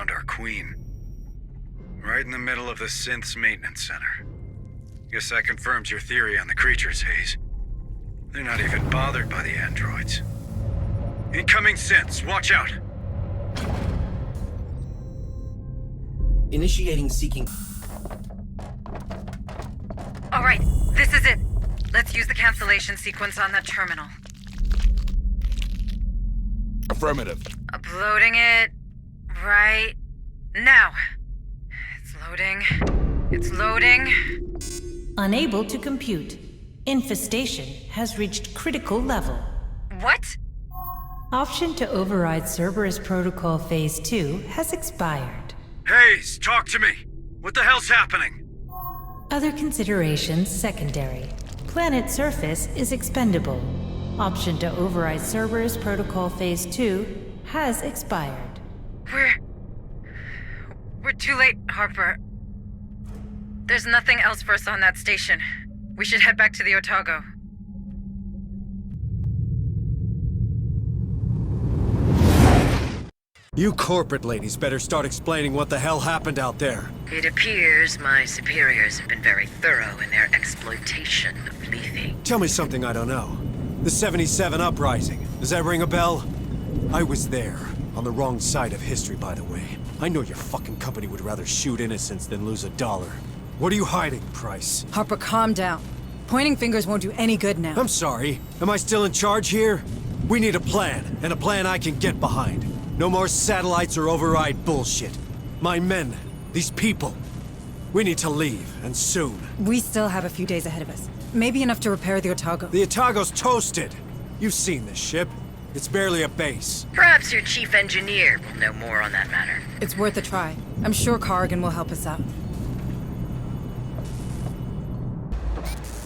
found our queen. Right in the middle of the synth's maintenance center. Guess that confirms your theory on the creatures, Hayes. They're not even bothered by the androids. Incoming synths, watch out! Initiating seeking. Alright, this is it. Let's use the cancellation sequence on that terminal. Affirmative. Uploading it right now. It's loading. It's loading. Unable to compute. Infestation has reached critical level. What? Option to override Cerberus Protocol Phase 2 has expired. Hayes, talk to me! What the hell's happening? Other considerations secondary. Planet surface is expendable. Option to override Cerberus Protocol Phase 2 has expired. We're too late, Harper. There's nothing else for us on that station. We should head back to the Otago. You corporate ladies better start explaining what the hell happened out there. It appears my superiors have been very thorough in their exploitation of Lethe. Tell me something I don't know. The 77 Uprising. Does that ring a bell? I was there. On the wrong side of history, by the way. I know your fucking company would rather shoot innocents than lose $1. What are you hiding, Price? Harper, calm down. Pointing fingers won't do any good now. I'm sorry. Am I still in charge here? We need a plan, and a plan I can get behind. No more satellites or override bullshit. My men, these people, we need to leave, and soon. We still have a few days ahead of us. Maybe enough to repair the Otago. The Otago's toasted. You've seen this ship. It's barely a base. Perhaps your chief engineer will know more on that matter. It's worth a try. I'm sure Corrigan will help us out.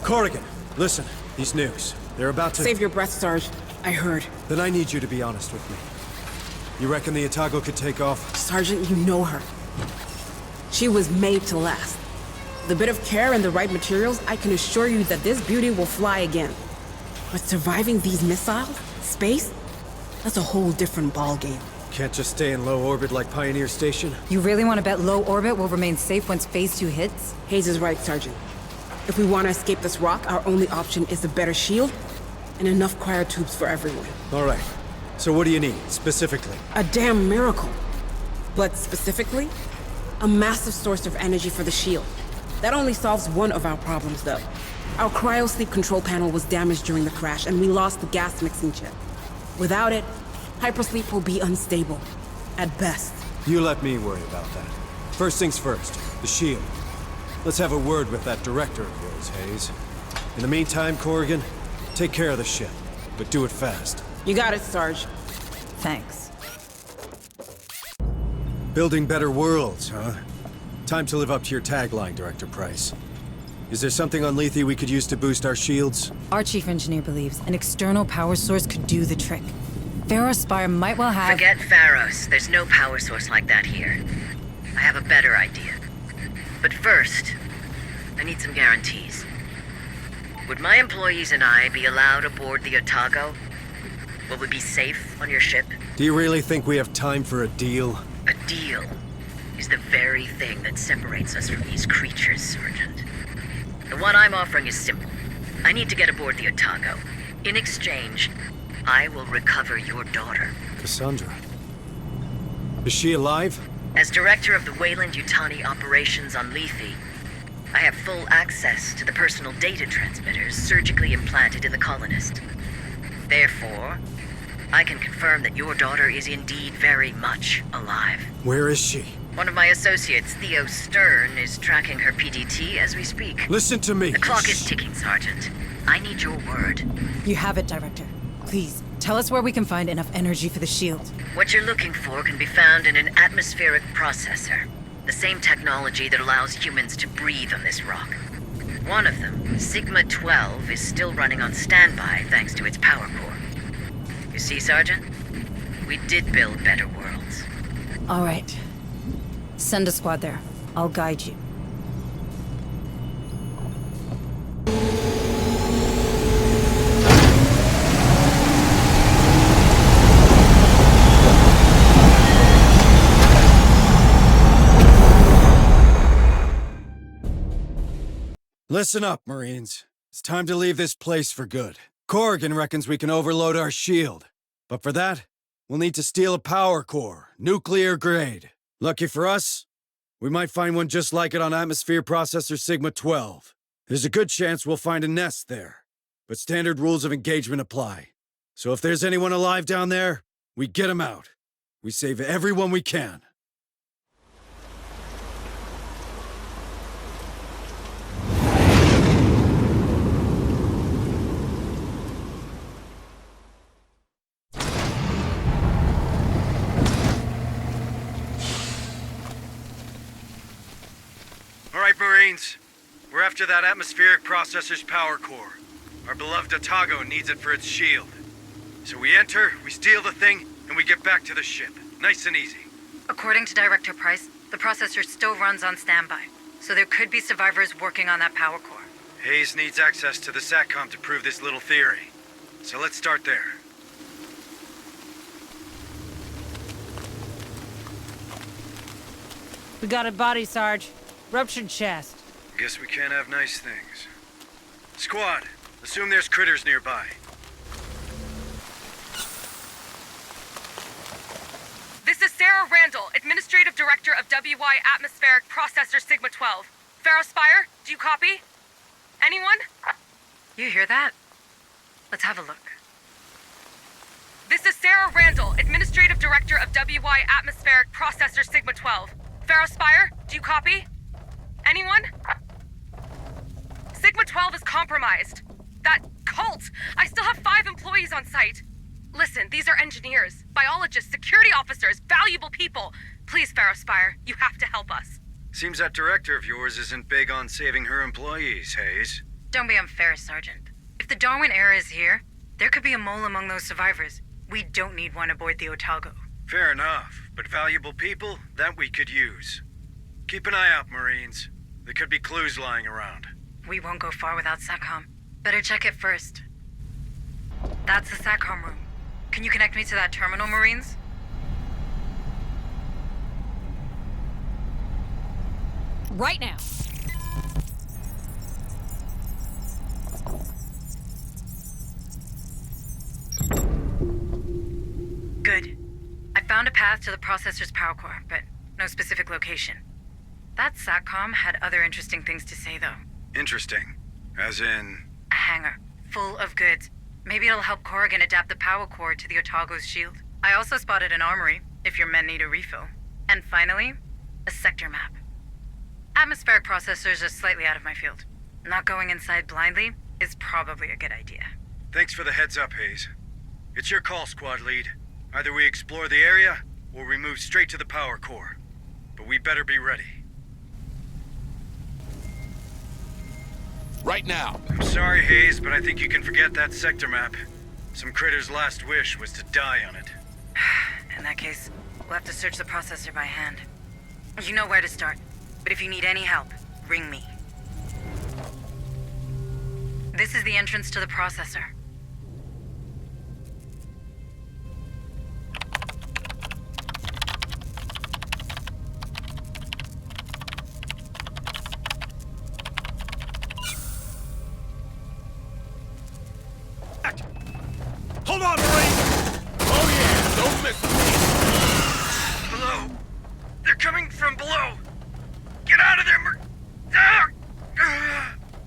Corrigan, listen. These nukes, they're about to... Save your breath, Sarge. I heard. Then I need you to be honest with me. You reckon the Otago could take off? Sergeant, you know her. She was made to last. The bit of care and the right materials, I can assure you that this beauty will fly again. But surviving these missiles? Space? That's a whole different ballgame. Can't just stay in low orbit like Pioneer Station? You really want to bet low orbit will remain safe once Phase 2 hits? Hayes is right, Sergeant. If we want to escape this rock, our only option is a better shield and enough cryotubes for everyone. All right. So what do you need, specifically? A damn miracle. But specifically, a massive source of energy for the shield. That only solves one of our problems, though. Our cryosleep control panel was damaged during the crash, and we lost the gas mixing chip. Without it, hypersleep will be unstable. At best. You let me worry about that. First things first, the shield. Let's have a word with that director of yours, Hayes. In the meantime, Corrigan, take care of the ship, but do it fast. You got it, Sarge. Thanks. Building better worlds, huh? Time to live up to your tagline, Director Price. Is there something on Lethe we could use to boost our shields? Our chief engineer believes an external power source could do the trick. Pharos Spire might well have... Forget Pharos. There's no power source like that here. I have a better idea. But first, I need some guarantees. Would my employees and I be allowed aboard the Otago? Will we be safe on your ship? Do you really think we have time for a deal? A deal is the very thing that separates us from these creatures, Sergeant. The one I'm offering is simple. I need to get aboard the Otago. In exchange, I will recover your daughter. Cassandra. Is she alive? As director of the Weyland-Yutani operations on Lethe, I have full access to the personal data transmitters surgically implanted in the colonist. Therefore, I can confirm that your daughter is indeed very much alive. Where is she? One of my associates, Theo Stern, is tracking her PDT as we speak. Listen to me. The clock is ticking, Sergeant. I need your word. You have it, Director. Please, tell us where we can find enough energy for the shield. What you're looking for can be found in an atmospheric processor. The same technology that allows humans to breathe on this rock. One of them, Sigma-12, is still running on standby thanks to its power core. You see, Sergeant? We did build better worlds. All right. Send a squad there. I'll guide you. Listen up, Marines. It's time to leave this place for good. Corrigan reckons we can overload our shield. But for that, we'll need to steal a power core, nuclear grade. Lucky for us, we might find one just like it on Atmosphere Processor Sigma-12. There's a good chance we'll find a nest there. But standard rules of engagement apply. So if there's anyone alive down there, we get them out. We save everyone we can. All right, Marines. We're after that atmospheric processor's power core. Our beloved Otago needs it for its shield. So we enter, we steal the thing, and we get back to the ship. Nice and easy. According to Director Price, the processor still runs on standby, so there could be survivors working on that power core. Hayes needs access to the SATCOM to prove this little theory. So let's start there. We got a body, Sarge. Ruptured chest. Guess we can't have nice things. Squad, assume there's critters nearby. This is Sarah Randall, Administrative Director of WY Atmospheric Processor Sigma-12. Spire, do you copy? Anyone? You hear that? Let's have a look. This is Sarah Randall, Administrative Director of WY Atmospheric Processor Sigma-12. Spire, do you copy? Anyone? Sigma-12 is compromised. That cult! I still have 5 employees on site. Listen, these are engineers, biologists, security officers, valuable people. Please, Spire, you have to help us. Seems that director of yours isn't big on saving her employees, Hayes. Don't be unfair, Sergeant. If the Darwin era is here, there could be a mole among those survivors. We don't need one aboard the Otago. Fair enough, but valuable people, that we could use. Keep an eye out, Marines. There could be clues lying around. We won't go far without SATCOM. Better check it first. That's the SATCOM room. Can you connect me to that terminal, Marines? Right now. Good. I found a path to the processor's power core, but no specific location. That SATCOM had other interesting things to say, though. Interesting. As in... A hangar, full of goods. Maybe it'll help Corrigan adapt the power core to the Otago's shield. I also spotted an armory, if your men need a refill. And finally, a sector map. Atmospheric processors are slightly out of my field. Not going inside blindly is probably a good idea. Thanks for the heads up, Hayes. It's your call, squad lead. Either we explore the area, or we move straight to the power core. But we better be ready. Right now. I'm sorry, Hayes, but I think you can forget that sector map. Some critter's last wish was to die on it. In that case, we'll have to search the processor by hand. You know where to start, but if you need any help, ring me. This is the entrance to the processor. Hold on, Marine! Oh yeah, don't miss me! Below! They're coming from below! Get out of there,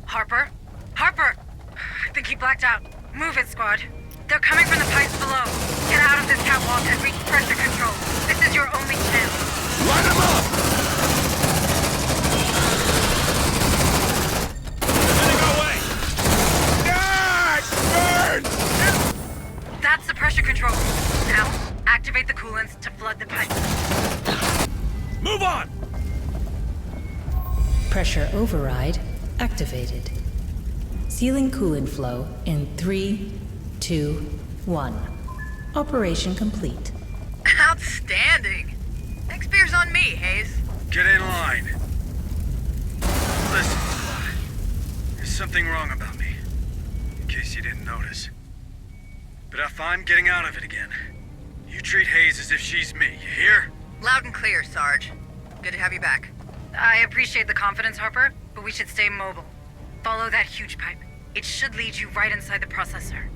Harper? Harper! I think he blacked out. Move it, squad. They're coming from the pipes below. Get out of this catwalk and reach pressure control. This is your only chance. Light him up! Heading our way! Ah! Burn! That's the pressure control. Now, activate the coolants to flood the pipes. Move on! Pressure override activated. Sealing coolant flow in 3, 2, 1. Operation complete. Outstanding. Next beer's on me, Hayes. Get in line. Listen, squad. There's something wrong about me. In case you didn't notice. But if I'm getting out of it again, you treat Hayes as if she's me, you hear? Loud and clear, Sarge. Good to have you back. I appreciate the confidence, Harper, but we should stay mobile. Follow that huge pipe. It should lead you right inside the processor.